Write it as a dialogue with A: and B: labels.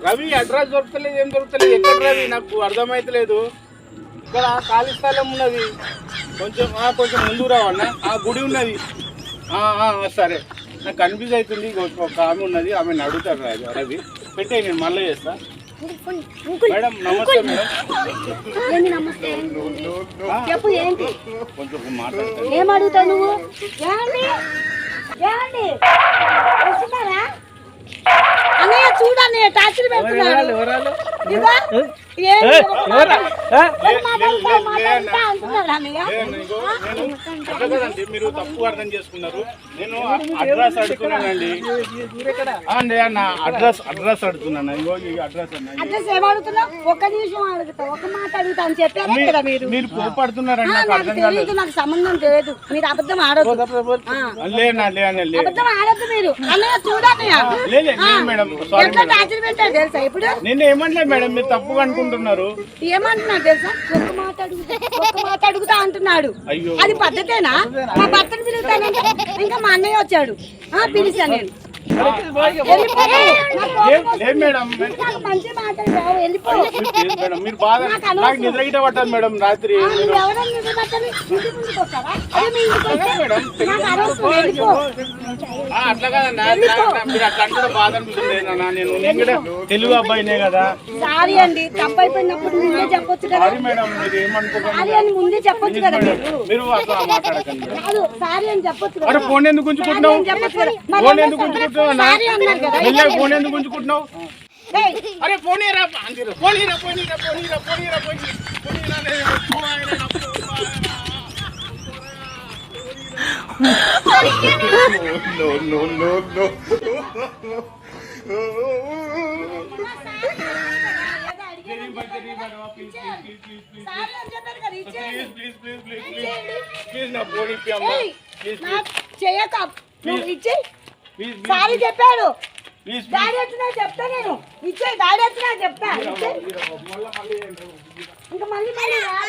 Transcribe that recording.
A: Ravi address దొరుకుతలేదు, ఏం దొరుకుతలేదు. ఎక్కడ రవి నాకు అర్థమైతలేదు. ఇక్కడ ఖాళీ స్థలం ఉన్నది, కొంచెం కొంచెం ముందు రావన్నా. ఆ గుడి ఉన్నది. సరే, నాకు కన్ఫ్యూజ్ అవుతుంది. ఒక ఆమె ఉన్నది, ఆమెను అడుగుతారు రవి. పెట్టే, నేను మళ్ళీ చేస్తా. మేడం నమస్తే. మేడం కొంచెం మాట్లాడతాను.
B: ఏం అడుగుతావు నువ్వు? అన్నయ్య చూడన్నయ్య టార్చర్ పెడుతున్నాడు.
A: మీరు తప్పు అర్థం చేసుకున్నారు. నేను అడ్రస్ అడుగుతున్నానండి. అడ్రస్ అడుగుతున్నాను. ఇగో ఈ అడ్రస్
B: అడ్రస్ ఏం అడుగుతున్నావు? ఒక్క నిమిషం అడుగుతా, ఒక మాట అడుగుతా అని చెప్పారు కదా మీరు.
A: మీరు కోపడుతున్నారండి.
B: నాకు సంబంధం లేదు. మీరు అబద్ధం ఆడొద్దు, అబద్ధం ఆడొద్దు మీరు. అన్నయ్య చూడన్నయ్య
A: మేడం
B: ఎట్లా టార్చర్ పెట్టారు తెలుసా? ఇప్పుడు
A: నేను ఏమనలేదు మేడం, మీరు తప్పుగా అనుకుంటున్నారు.
B: ఏమంటున్నాడు తెలుసా? ఒక్క మాట అడుగుతా అంటున్నాడు. అది పద్ధతేనా? మా భర్తను పిలుగుతానంటే ఇంకా మా అన్నయ్య వచ్చాడు, పిలిచాను నేను. మంచి మాట్లాడు, వెళ్ళిపో.
A: మీరు బాగా నిద్ర గిట్ట పట్టారు మేడం రాత్రి. అట్లా కదన్నా, మీరు అట్లా అంటే బాధ అనిపిస్తుంది. నేను కూడా తెలుగు అబ్బాయినే కదా.
B: సారీ అండి, తప్పు అయిపోయినప్పుడు ముందే చెప్పొచ్చు కదా
A: మేడం. మీరు ఏమనుకోకండి,
B: సారీ అని ముందే చెప్పొచ్చు కదా.
A: మీరు అట్లా మాట్లాడకండి.
B: కాదు, సారీ అని చెప్పొచ్చు కదా.
A: అరే ఫోన్ ఎందుకు ఉంచుకుంటున్నావు? ఫోన్ ఎందుకు ఉంచుకుంటున్నావు? ఫోన్ ఎందుకు ఉంచుకుంటున్నావు? అరే ఫోన్ ఇరా, ఫోన్ ఇరా, ఫోన్ ఇరా, ఫోన్ ఇరా, ఫోన్ ఇరా, ఫోన్
B: సారీ చెప్పాడు. డాడీ వచ్చినా చెప్తా, నేను ఇచ్చే డాడీ వచ్చినా చెప్తా. ఇంకా మళ్ళీ డాడీ వచ్చినా